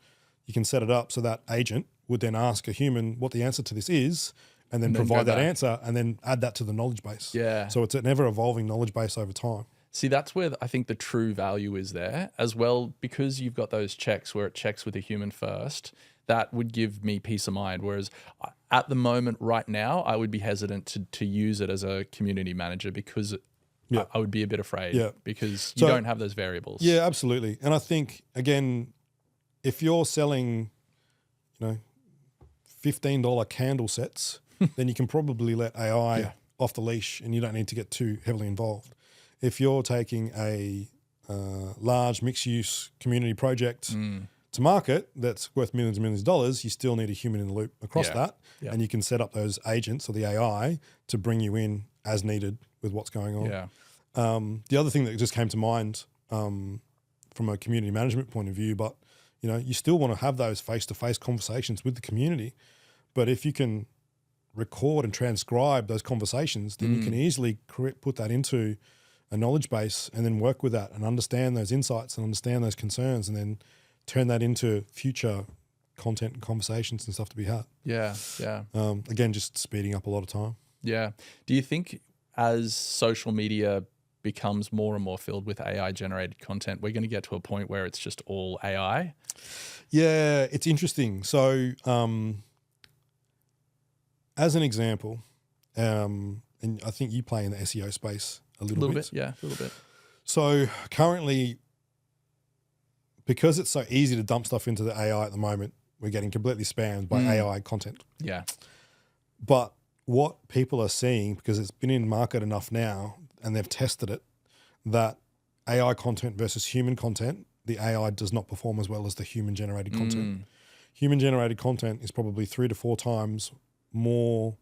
you can set it up so that agent would then ask a human what the answer to this is, and then provide that answer, and then add that to the knowledge base. Yeah. So it's an ever-evolving knowledge base over time. See, that's where I think the true value is there as well, because you've got those checks where it checks with a human first. That would give me peace of mind. Whereas at the moment, right now, I would be hesitant to use it as a community manager, because I would be a bit afraid because you don't have those variables. Yeah, absolutely. And I think, again, if you're selling, you know, $15 candle sets, then you can probably let AI off the leash and you don't need to get too heavily involved. If you're taking a large mixed-use community project to market that's worth millions and millions of dollars, you still need a human in the loop across that. Yeah. And you can set up those agents or the AI to bring you in as needed with what's going on. Yeah. The other thing that just came to mind from a community management point of view, but you know, you still want to have those face-to-face conversations with the community. But if you can record and transcribe those conversations, then you can easily put that into a knowledge base and then work with that and understand those insights and understand those concerns, and then turn that into future content and conversations and stuff to be had. Yeah, yeah. Again, just speeding up a lot of time. Yeah. Do you think as social media becomes more and more filled with AI generated content, we're going to get to a point where it's just all AI? Yeah, it's interesting. So, as an example, and I think you play in the SEO space a little bit. Yeah, a little bit. So currently, because it's so easy to dump stuff into the AI at the moment, we're getting completely spammed by AI content. Yeah. But what people are seeing, because it's been in market enough now and they've tested it, that AI content versus human content, the AI does not perform as well as the human generated content. Human generated content is probably 3 to 4 times more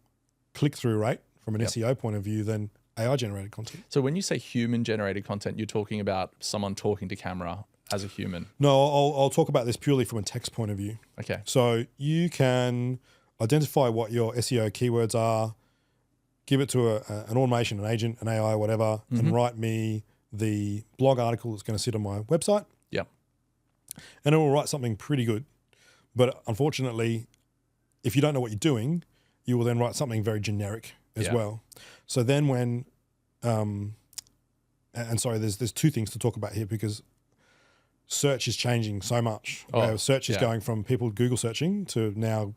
click-through rate from an SEO point of view than AI generated content. So when you say human generated content, you're talking about someone talking to camera as a human? No, I'll talk about this purely from a text point of view. Okay. So you can identify what your SEO keywords are, give it to an automation, an agent, an AI, whatever, and write me the blog article that's going to sit on my website. Yeah. And it will write something pretty good. But unfortunately, if you don't know what you're doing, you will then write something very generic as well. So then when, and sorry, there's 2 things to talk about here, because search is changing so much. Search is going from people Google searching to now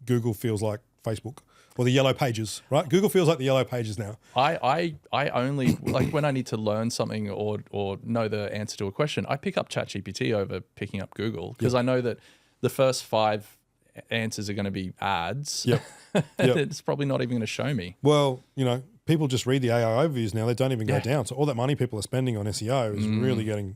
Google feels like Facebook or the yellow pages, right? Google feels like the yellow pages now. I only, like when I need to learn something or know the answer to a question, I pick up ChatGPT over picking up Google, because I know that the first 5 answers are going to be ads. Yep. It's probably not even going to show me. Well, people just read the AI overviews now. They don't even go down. So all that money people are spending on SEO is really getting...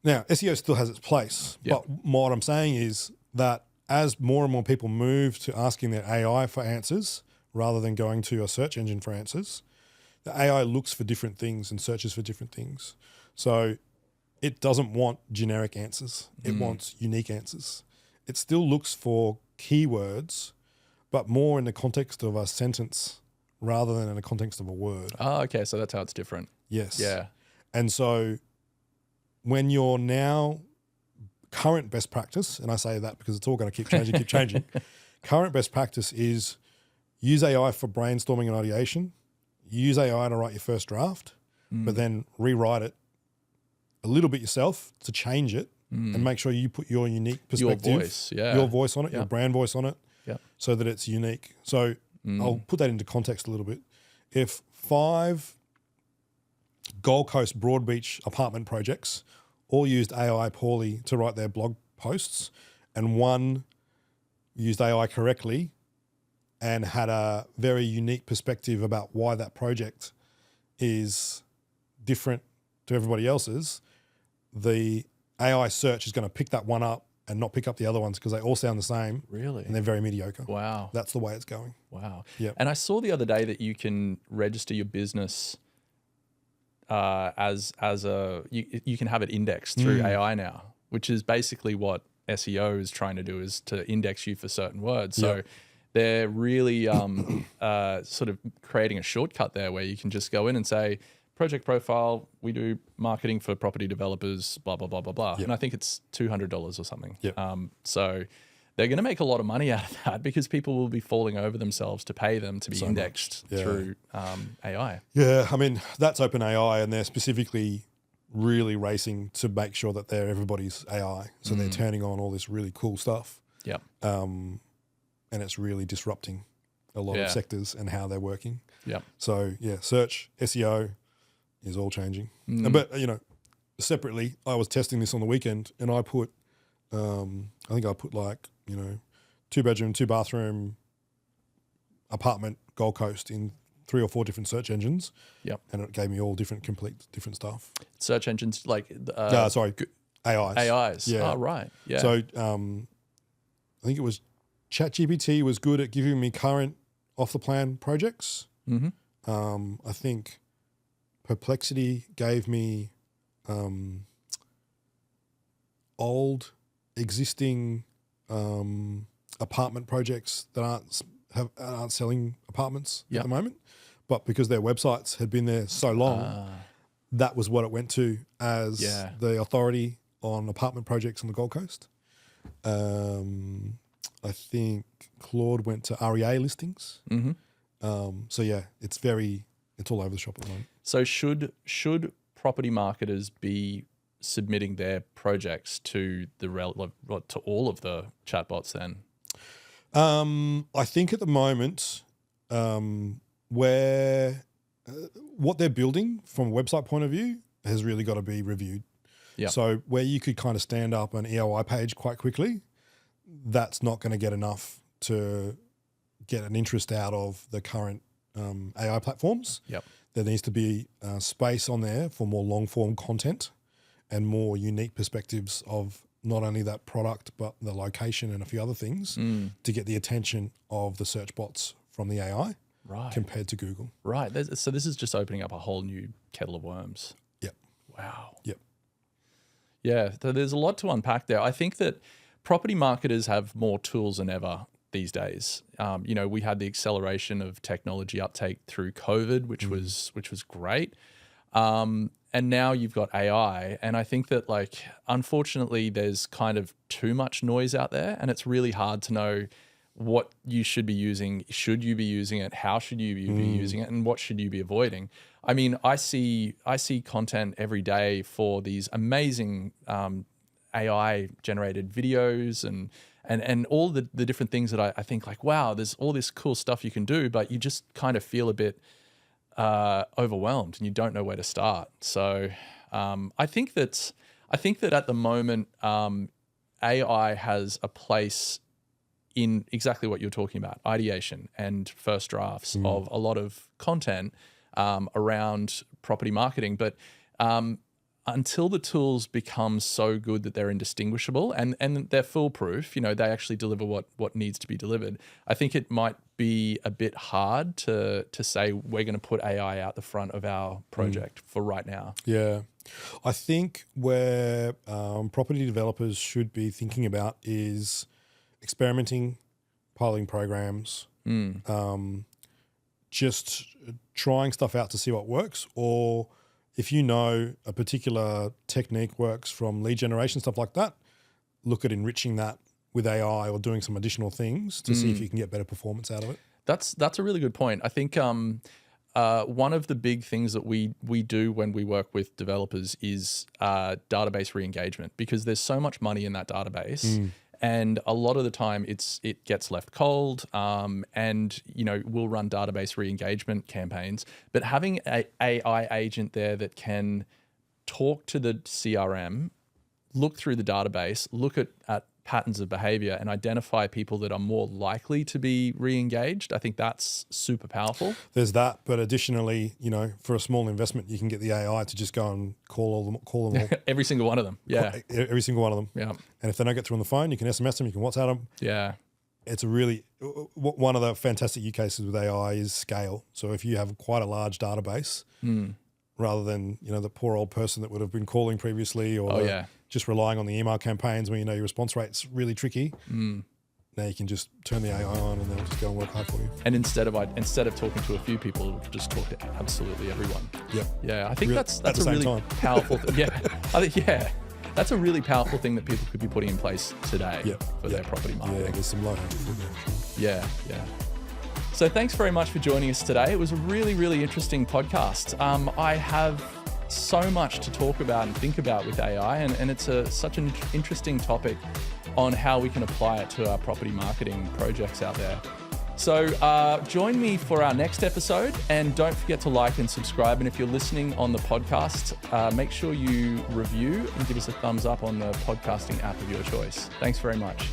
Now, SEO still has its place. But what I'm saying is that as more and more people move to asking their AI for answers rather than going to a search engine for answers, the AI looks for different things and searches for different things. So it doesn't want generic answers. It wants unique answers. It still looks for keywords, but more in the context of a sentence rather than in the context of a word. Oh, okay. So that's how it's different. Yes. Yeah. And so when you're now current best practice, and I say that because it's all going to keep changing, current best practice is use AI for brainstorming and ideation, use AI to write your first draft, but then rewrite it a little bit yourself to change it and make sure you put your unique perspective, your voice on it, your brand voice on it, so that it's unique. So I'll put that into context a little bit. If 5 Gold Coast Broadbeach apartment projects all used AI poorly to write their blog posts, and 1 used AI correctly and had a very unique perspective about why that project is different to everybody else's, the AI search is going to pick that one up and not pick up the other ones because they all sound the same. Really? And they're very mediocre. Wow. That's the way it's going. Wow. Yeah. And I saw the other day that you can register your business as a you can have it indexed through AI now, which is basically what SEO is trying to do, is to index you for certain words. So they're really sort of creating a shortcut there where you can just go in and say, project profile, we do marketing for property developers, blah, blah, blah, blah, blah. And I think it's $200 or something. So they're going to make a lot of money out of that because people will be falling over themselves to pay them to be indexed through AI. Yeah, I mean, that's OpenAI, and they're specifically really racing to make sure that they're everybody's AI. So they're turning on all this really cool stuff. Yeah. And it's really disrupting a lot of sectors and how they're working. Yeah. So, search, SEO is all changing. But, separately, I was testing this on the weekend, and I put, I think I put 2-bedroom, 2-bathroom apartment Gold Coast in 3 or 4 different search engines. Yep. And it gave me all different stuff. Search engines like AIs. AIs. Yeah. Oh, right. Yeah. So I think it was ChatGPT was good at giving me current off the plan projects. I think Perplexity gave me old existing apartment projects that aren't selling apartments at the moment, but because their websites had been there so long, that was what it went to as the authority on apartment projects on the Gold Coast. I think Claude went to REA listings. So it's very it's all over the shop at the moment. So should property marketers be submitting their projects to to all of the chatbots then? I think at the moment, where what they're building from a website point of view has really got to be reviewed. Yeah. So where you could kind of stand up an EOI page quite quickly, that's not going to get enough to get an interest out of the current AI platforms. Yep. There needs to be space on there for more long form content and more unique perspectives of not only that product, but the location and a few other things to get the attention of the search bots from the AI compared to Google. Right. So this is just opening up a whole new kettle of worms. Yep. Wow. Yep. Yeah. So there's a lot to unpack there. I think that property marketers have more tools than ever these days. We had the acceleration of technology uptake through COVID, which was great. And now you've got AI. And I think that unfortunately, there's kind of too much noise out there, and it's really hard to know what you should be using. Should you be using it? How should you be using it? And what should you be avoiding? I mean, I see content every day for these amazing AI generated videos and all the different things that I think wow, there's all this cool stuff you can do, but you just kind of feel a bit overwhelmed and you don't know where to start. So I think that at the moment AI has a place in exactly what you're talking about, ideation and first drafts of a lot of content around property marketing. But until the tools become so good that they're indistinguishable and they're foolproof, they actually deliver what needs to be delivered, I think it might be a bit hard to say we're going to put AI out the front of our project for right now. Yeah. I think where property developers should be thinking about is experimenting, piloting programs, just trying stuff out to see what works, or if you know a particular technique works from lead generation, stuff like that, look at enriching that with AI or doing some additional things to see if you can get better performance out of it. That's a really good point. I think one of the big things that we do when we work with developers is database re-engagement, because there's so much money in that database. And a lot of the time it gets left cold, and we'll run database re-engagement campaigns. But having an AI agent there that can talk to the CRM, look through the database, look at patterns of behavior and identify people that are more likely to be re-engaged, I think that's super powerful. There's that, but additionally, for a small investment, you can get the AI to just go and call them all. Every single one of them. Yeah. Every single one of them. Yeah. And if they don't get through on the phone, you can SMS them, you can WhatsApp them. Yeah. It's one of the fantastic use cases with AI is scale. So if you have quite a large database, rather than, the poor old person that would have been calling previously or just relying on the email campaigns when your response rate's really tricky. Now you can just turn the AI on and they'll just go and work hard for you. And instead of talking to a few people, it'll just talk to absolutely everyone. Yeah. I think that's a really powerful thing. Yeah. That's a really powerful thing that people could be putting in place today for their property marketing. Yeah, there's some low-hanging fruit there. Yeah. So thanks very much for joining us today. It was a really, really interesting podcast. I have so much to talk about and think about with AI, and it's such an interesting topic on how we can apply it to our property marketing projects out there. So join me for our next episode, and don't forget to like and subscribe. And if you're listening on the podcast, make sure you review and give us a thumbs up on the podcasting app of your choice. Thanks very much.